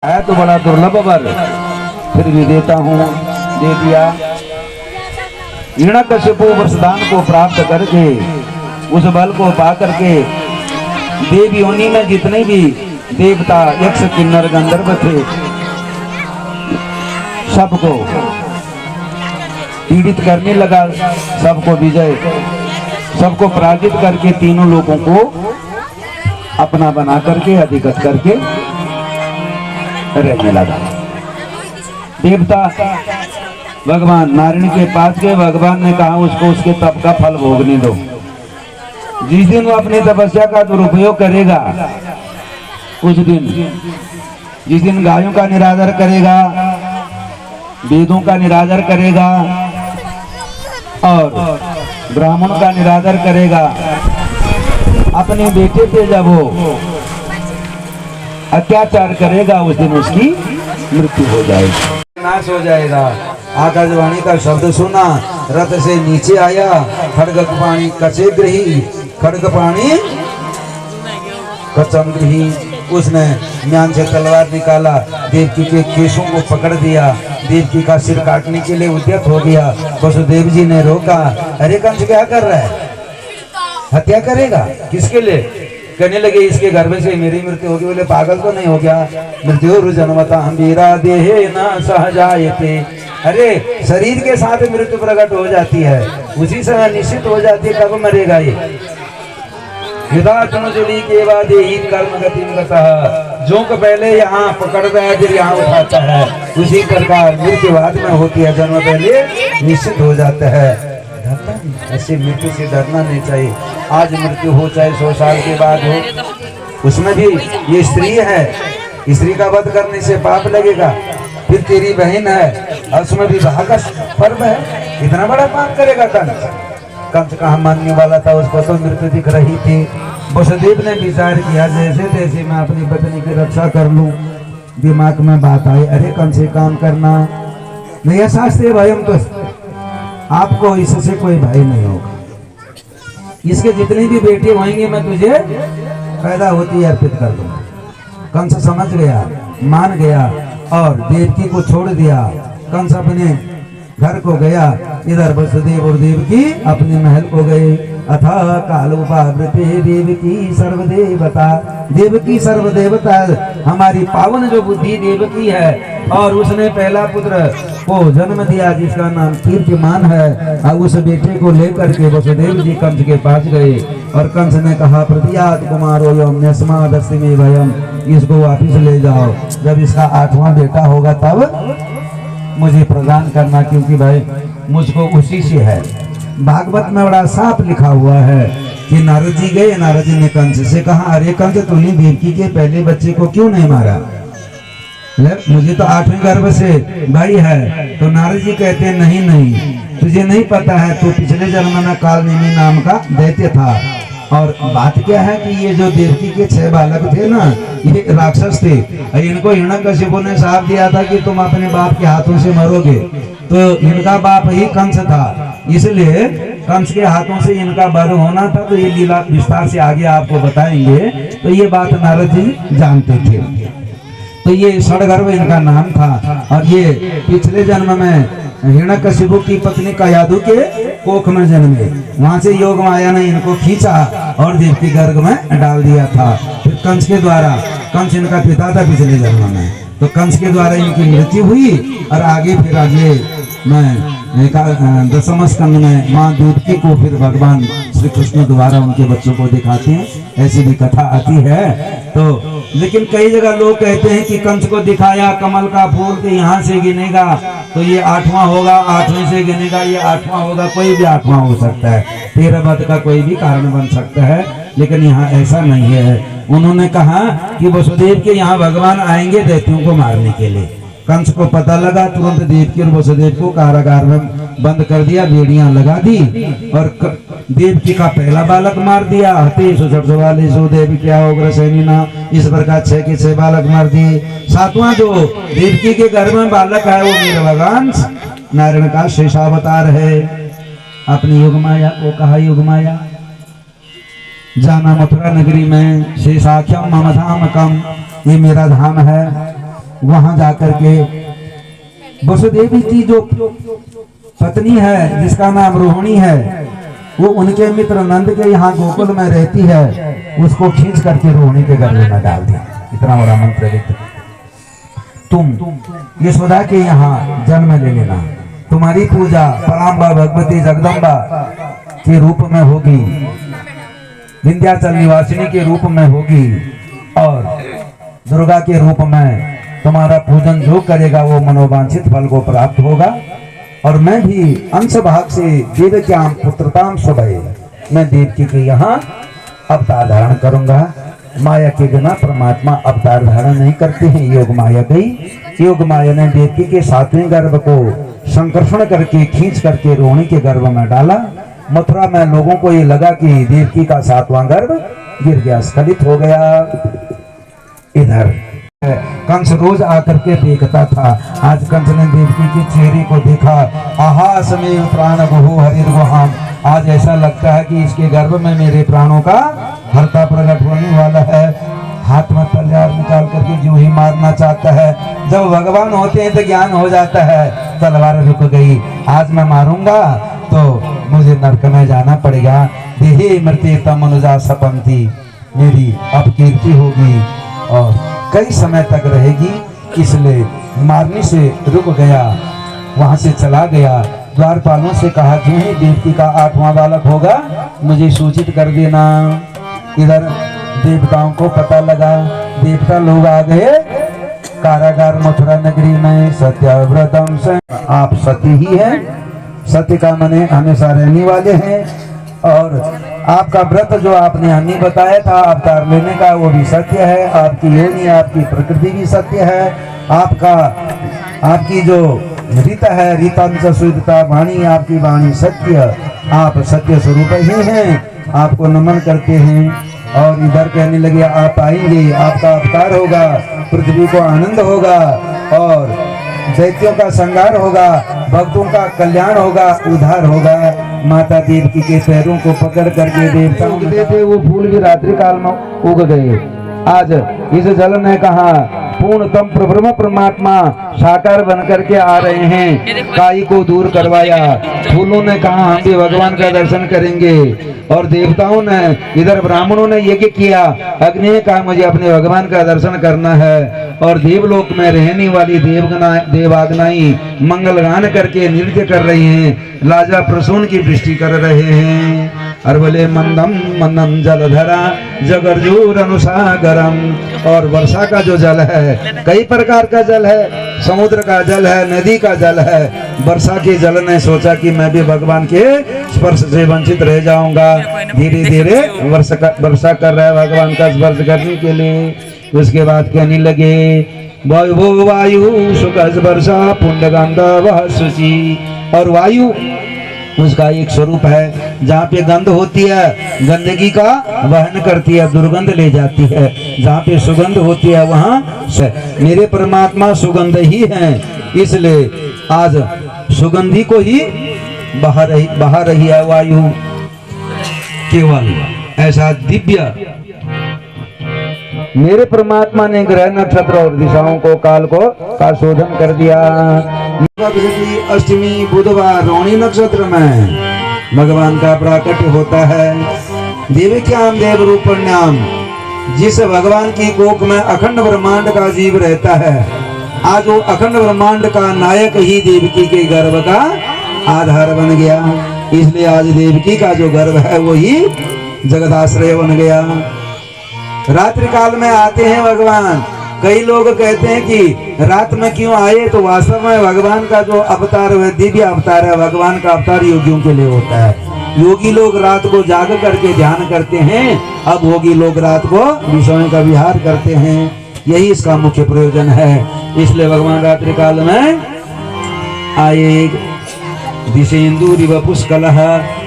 है तो बड़ा दुर्लभ वर, फिर भी देता हूँ, दे दिया। हिरण्यकशिपु वरदान को प्राप्त करके उस बल को पा करके देव योनि में जितने भी देवता यक्ष किन्नर गंधर्व थे सबको पीड़ित करने लगा, सबको विजय, सबको पराजित करके तीनों लोगों को अपना बना करके अधिगत करके रहने लगा। देवता भगवान नारायण के पास गए, भगवान ने कहा उसको उसके तप का फल भोगने दो। जिस दिन वो अपनी तपस्या का दुरुपयोग करेगा, उस दिन जिस दिन गायों का निरादर करेगा, वेदों का निरादर करेगा और ब्राह्मण का निरादर करेगा, अपने बेटे पे जब वो अत्याचार करेगा, उस दिन उसकी मृत्यु हो जाएगी, नाश हो जाएगा। आकाशवाणी का शब्द सुना, रथ से नीचे आया, खड्ग पाणी कचे ग्रही, खड्ग पाणी कचम ग्रही। उसने म्यान से तलवार निकाला, देवकी के केशों को पकड़ दिया, देवकी का सिर काटने के लिए उद्यत हो गया। वसुदेव जी ने रोका, अरे कंस क्या कर रहा है, हत्या करेगा, किसके लिए? कहने लगे इसके गर्भ से मेरी मृत्यु होगी। बोले पागल तो नहीं हो गया? मृत्यु जन्मता हम वीरा देहे न सहजायते। अरे शरीर के साथ मृत्यु प्रकट हो जाती है, उसी समय निश्चित हो जाती है कब मरेगा ये। के बाद ही कर्म गतिम जो पहले यहाँ पकड़ता है फिर यहाँ उठाता है, उसी प्रकार मृत्यु बाद में होती है, जन्म पहले निश्चित हो जाता है। डरना नहीं, ऐसे मृत्यु से डरना नहीं चाहिए। आज मृत्यु हो चाहे 100 साल के बाद हो, उसमें भी ये स्त्री है, स्त्री का वध करने से पाप लगेगा। फिर तेरी बहन है, उसमें विवाह का पर्व है, इतना बड़ा पाप करेगा कंस? कंस कहाँ मानने वाला था, उसको तो मृत्यु दिख रही थी। वसुदेव ने विचार किया जैसे तैसे मैं अपनी पत्नी की रक्षा कर लूं। दिमाग में बात आई, अरे कंस से काम करना नहीं, शास्त्रीय भयम तो आपको इससे कोई भय नहीं होगा। इसके जितने भी बेटे होंगे मैं तुझे पैदा होती अर्पित कर दूंगा। कंस समझ गया, मान गया और देवकी को छोड़ दिया। कंस अपने घर को गया, इधर वसुदेव और देवकी अपने महल को गए। अथा कालोपावृते देवकी सर्वदेवता, देवकी सर्वदेवता हमारी पावन जो बुद्धि देवकी है, और उसने पहला पुत्र को जन्म दिया जिसका नाम कीर्तिमान है। और उस बेटे को लेकर के वसुदेव जी कंस के पास गए और कंस ने कहा प्रतियात कुमारो यम यस्मादस्ति में भयम, इसको वापिस ले जाओ, जब इसका 8वां बेटा होगा तब मुझे प्रदान करना, क्योंकि भाई मुझको उसी से है। भागवत में बड़ा साफ लिखा हुआ है कि नारद जी गए, नारद जी ने कंस से कहा अरे कंस तूने देवकी के पहले बच्चे को क्यों नहीं मारा? मुझे तो 8वें गर्भ से भाई है। तो नारद जी कहते हैं नहीं नहीं, तुझे नहीं पता है, तो पिछले जन्म में कालनेमी नाम का दैत्य था। और बात क्या है कि ये जो देवकी के 6 बालक थे ना, ये राक्षस थे। इनको हिरण्यकशिपु ने साफ दिया था कि तुम अपने बाप के हाथों से मरोगे, तो इनका बाप ही कंस था, इसलिए कंस के हाथों से इनका वध होना था। तो ये लीला विस्तार से आगे आपको बताएंगे। तो ये बात नारद जी जानते थे। तो ये षडगर्भ इनका नाम था, और ये पिछले जन्म में हिरण्यकशिपु की पत्नी कयाधु के कोख में जन्मे। वहां से योग माया ने इनको खींचा और देवकी गर्भ में डाल दिया था। फिर कंस के द्वारा, कंस इनका पिता था पिछले जन्म में, तो कंस के द्वारा इनकी मृत्यु हुई। और आगे फिर आगे में 10वें स्कंद में माँ दूधकी को फिर भगवान श्री कृष्ण द्वारा उनके बच्चों को दिखाते हैं, ऐसी भी कथा आती है। तो लेकिन कई जगह लोग कहते हैं कि कंस को दिखाया कमल का फूल के यहाँ से गिनेगा तो ये 8वां होगा, 8वें से गिनेगा ये 8वां होगा, कोई भी 8वां हो सकता है, 13 वध का कोई भी कारण बन सकता है, लेकिन यहाँ ऐसा नहीं है। उन्होंने कहा कि वसुदेव के यहाँ भगवान आएंगे दैत्यों को मारने के लिए। कंस को पता लगा, तुरंत देवकी और वसुदेव को कारागार में बंद कर दिया, बेड़ियां लगा दी और देवकी का पहला बालक मार दिया। देवी क्या उग्रसेना, इस प्रकार 6 के 6 बालक मार दिए। 7वां जो देवकी के गर्भ में बालक है वो मीरवंश नारायण का शेषावतार है। अपनी युगमाया को कहा युगमाया, जाना मथुरा नगरी में शेषाख्यम मम धाम कम, ये मेरा धाम है। वहां जाकर के वसुदेवी की जो पत्नी है जिसका नाम रोहिणी है, वो उनके मित्र नंद के यहाँ गोकुल में रहती है, उसको खींच करके रोहिणी के गर्भ में डाल दिया। इतना बड़ा मंत्र लिख, तुम यशोदा के यहाँ जन्म ले लेना, तुम्हारी पूजा पराम्बा भगवती जगदम्बा के रूप में होगी, विंध्याचल निवासिनी के रूप में होगी, और दुर्गा के रूप में तुम्हारा पूजन जो करेगा वो मनोवांछित फल को प्राप्त होगा। और मैं भी अंश भाग से देवक्याम पुत्रताम स्वभय, मैं देवकी के यहाँ अवतार धारण करूंगा। माया के बिना परमात्मा अवतार धारण नहीं करते हैं, योग माया गई। योग माया ने देवकी के 7वें गर्भ को संकर्षण करके खींच करके रोहिणी के गर्भ में डाला। मथुरा में लोगों को ये लगा कि देवकी का 7वां गर्भ गिर गया, स्खलित हो गया। इधर कंस रोज आकर के देखता था, आज कंस ने देवकी के चेहरे को देखा। आहा समय प्राण बहु हरिर गुहाम, आज ऐसा लगता है कि इसके गर्भ में मेरे प्राणों का हर्ता प्रकट होने वाला है। हाथ में तलवार निकाल करके जो ही मारना चाहता है, जब भगवान होते हैं तो ज्ञान हो जाता है, तलवार रुक गई। आज मैं मारूंगा तो मुझे नरक में जाना पड़ेगा। देहे मृत्यु मनुजा सपंती, मेरी अपकीर्ति होगी और कई समय तक रहेगी, इसलिए मारने से रुक गया, वहां से चला गया। द्वारपालों से कहा जो ही देवकी का 8वां बालक होगा मुझे सूचित कर देना। इधर देवताओं को पता लगा, देवता लोग आ गए कारागार मथुरा नगरी में। सत्यव्रतम से, आप सत्य ही हैं, सत्य का मने हमेशा रहने वाले हैं, और आपका व्रत जो आपने हमें बताया था अवतार लेने का वो भी सत्य है, आपकी योनि आपकी प्रकृति भी सत्य है, आपकी जो रीत है रीतांश शुद्धता वाणी आपकी वाणी सत्य, आप सत्य स्वरूप ही हैं, आपको नमन करते हैं। और इधर कहने लगे आप आएंगे, आपका अवतार होगा, पृथ्वी को आनंद होगा और दैत्यों का संहार होगा, भक्तों का कल्याण होगा, उद्धार होगा। माता देवकी के पैरों को पकड़ करके देवता उगते थे, वो फूल भी रात्रि काल में उग गए। आज इस जल ने कहा पूर्णतम प्रब्रह्म परमात्मा साकार बन करके आ रहे हैं, काई को दूर करवाया। फूलों ने कहा हम भी भगवान का दर्शन करेंगे, और देवताओं ने, इधर ब्राह्मणों ने यज्ञ किया, अग्नि ने कहा मुझे अपने भगवान का दर्शन करना है, और देवलोक में रहने वाली देवाग्नाई मंगल गान करके नृत्य कर रही हैं, लाजा प्रसून की वृष्टि कर रहे हैं। और बोले मंदम मंदम जलधरा जगर्जूर अनुसागरम, और वर्षा का जो जल है कई प्रकार का जल है, समुद्र का जल है, नदी का जल है। वर्षा के जल ने सोचा कि मैं भी भगवान के स्पर्श से वंचित रह जाऊंगा, धीरे धीरे वर्षा कर रहा है भगवान का स्पर्श करने के लिए। उसके बाद कहने लगे वायु वायु सुखज वर्षा पुण्यगंध वह शुचि, और वायु उसका एक स्वरूप है, जहाँ पे गंध होती है गंदगी का वहन करती है, दुर्गंध ले जाती है, जहाँ पे सुगंध होती है वहाँ से मेरे परमात्मा सुगंध ही हैं, इसलिए आज सुगंधी को ही बहा रही है वायु। केवल ऐसा दिव्य मेरे परमात्मा ने ग्रह नक्षत्र और दिशाओं को काल को का शोधन कर दिया। अष्टमी बुधवार रोहिणी नक्षत्र में भगवान का प्राकट्य होता है। देवक्याम देव रूपण्याम, जिस भगवान की कोख में अखंड ब्रह्मांड का जीव रहता है, आज वो अखंड ब्रह्मांड का नायक ही देवकी के गर्भ का आधार बन गया। इसलिए आज देवकी का जो गर्भ है वही जगदाश्रय बन गया। रात्रि काल में आते हैं भगवान। कई लोग कहते हैं कि रात में क्यों आए, तो वास्तव में भगवान का जो अवतार है दिव्य अवतार है। भगवान का अवतार योगियों के लिए होता है। योगी लोग रात को जाग करके ध्यान करते हैं, अब भोगी लोग रात को विषयों का विहार करते हैं, यही इसका मुख्य प्रयोजन है। इसलिए भगवान रात्रि काल में आए। दिशेन्दु रिव पुष्कलः,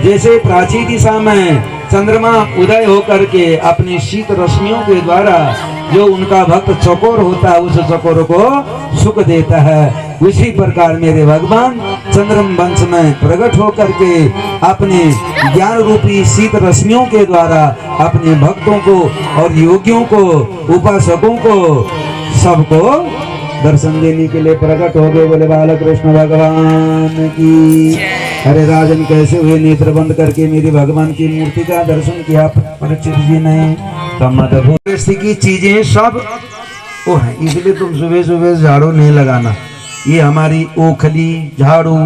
जैसे प्राची दिशा में चंद्रमा उदय होकर के अपनी शीत रश्मियों के द्वारा जो उनका भक्त चकोर होता है उस चकोर को सुख देता है, उसी प्रकार मेरे भगवान चंद्रम वंश में प्रकट होकर के अपने ज्ञान रूपी शीत रश्मियों के द्वारा अपने भक्तों को और योगियों को उपासकों को सबको दर्शन देने के लिए प्रकट हो गए। बोले बाल कृष्ण भगवान की। अरे राजन कैसे हुए? नेत्र बंद करके मेरी भगवान की मूर्ति का दर्शन किया परीक्षित जी ने। की चीजें सब वो है, इसलिए तुम सुबह सुबह झाड़ू नहीं लगाना। ये हमारी ओखली, झाड़ू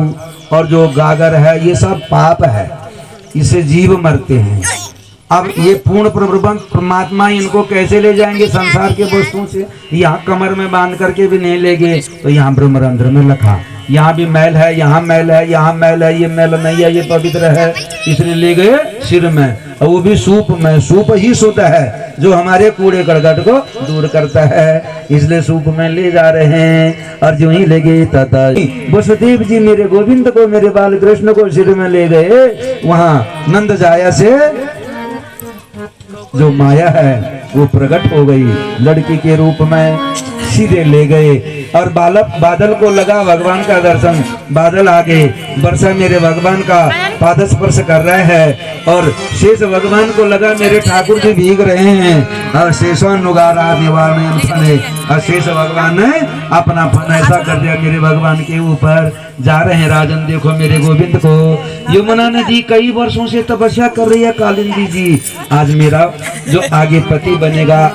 और जो गागर है ये सब पाप है, इससे जीव मरते हैं। अब ये पूर्ण प्रबंध परमात्मा इनको कैसे ले जाएंगे संसार के वस्तुओं से? यहाँ कमर में बांध करके भी नहीं ले गए। तो यहाँ ब्रह्मरंध्र में लिखा, यहाँ भी मैल है, यहाँ मैल है, यहाँ मैल है, ये मैल नहीं है, ये पवित्र है, इसलिए ले गए सिर में। और वो भी सूप में। सूप ही शुद्ध है जो हमारे कूड़े करकट को दूर करता है, इसलिए सूप में ले जा रहे हैं। और जो ही ले गए तथा वसुदेव जी मेरे गोविंद को, मेरे बाल कृष्ण को सिर में ले गए। वहाँ नंद जाया से जो माया है वो प्रकट हो गई, लड़की के रूप में सीधे ले गए। और बादल को लगा भगवान का दर्शन। बादल आगे वर्षा मेरे भगवान का पाद स्पर्श कर रहे हैं। और शेष भगवान को लगा मेरे ठाकुर जी भीग रहे हैं। और शेषवान नुगारा निवारण फने। और शेष भगवान ने अपना फन ऐसा कर दिया मेरे भगवान के ऊपर। जा रहे हैं राजन, देखो मेरे गोविंद को। यमुना नदी कई वर्षों से तपस्या कर रही है कालिंदी जी। आज मेरा जो आगे पति बनेगा,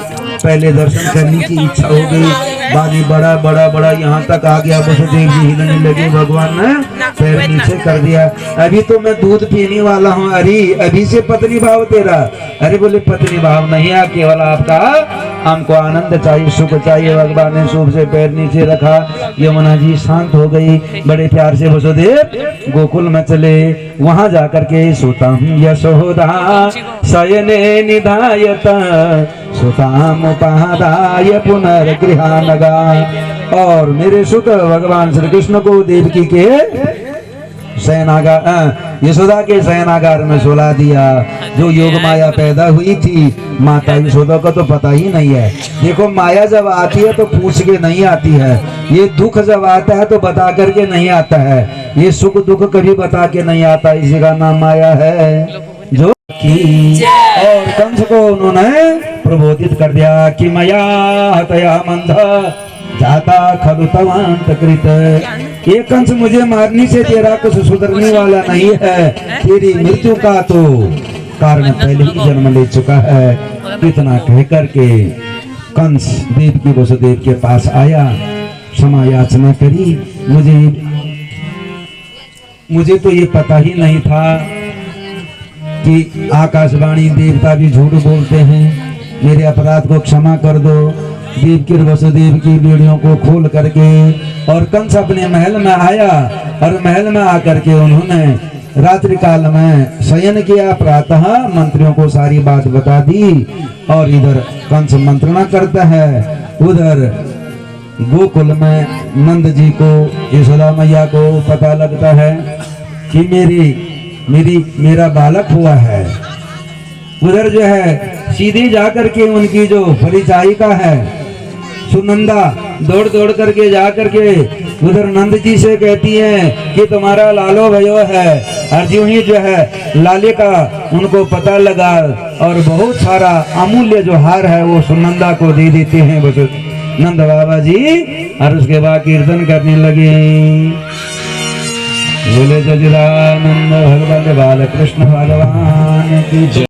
पहले दर्शन करने की इच्छा हो गई। बानी बड़ा बड़ा बड़ा यहाँ तक आ गया। वसुदेव जी हिलने लगे, भगवान ने पैर नीचे कर दिया। अभी तो मैं दूध पीने वाला हूँ। अरे अभी से पत्नी भाव तेरा? अरे बोले पत्नी भाव नहीं है, केवल आपका हमको आनंद चाहिए, सुख चाहिए। भगवान ने सुख से पैर नीचे रखा। यमुना जी शांत हो गई। बड़े प्यार से वसुदेव गोकुल में चले। वहां जाकर के सुतम यशोदा शयने निधायत सुताम उपहादाय पुनर्गृहानगा। और मेरे सुत भगवान श्री कृष्ण को देवकी के शयनागार, यशोदा के शयनागार में सुला दिया। जो योग माया पैदा हुई थी माता यशोदा को तो पता ही नहीं है। देखो माया जब आती है तो पूछ के नहीं आती है। ये दुख जब आता है तो बता करके नहीं आता है। ये सुख दुख कभी बता के नहीं आता। इसी का नाम माया है। जो की और कंस को उन्होंने प्रबोधित कर दिया कि मया हतया मंद जाता खलु तवांत कृत। ये कंस मुझे मारने से तेरा कुछ सुधरने वाला नहीं है। तेरी मृत्यु का तो कारण पहले ही जन्म ले चुका है। इतना कह करके कंस देव की वसुदेव के पास आया, क्षमा याचना करी। मुझे तो ये पता ही नहीं था कि आकाशवाणी देवता भी झूठ बोलते हैं। मेरे अपराध को क्षमा कर दो। देव की वसुदेव की बेड़ियों को खोल करके और कंस अपने महल में आया। और महल में आकर के उन्होंने रात्रि काल में शयन किया। प्रातः मंत्रियों को सारी बात बता दी। और इधर कंस मंत्रणा करता है, उधर गोकुल में नंद जी को, यशोदा मैया को पता लगता है कि मेरा बालक हुआ है। उधर जो है सीधे जाकर के उनकी जो परिचारिका है सुनंदा दौड़ दौड़ करके जा करके उधर नंद जी से कहती है कि तुम्हारा लालो भयो है। और जो ही जो है लाले का उनको पता लगा और बहुत सारा अमूल्य जो हार है वो सुनंदा को दे देते हैं नंद बाबा जी। और उसके बाद कीर्तन करने लगे, बोले सच्चिदानंद भगवान बाल कृष्ण भगवान की जय।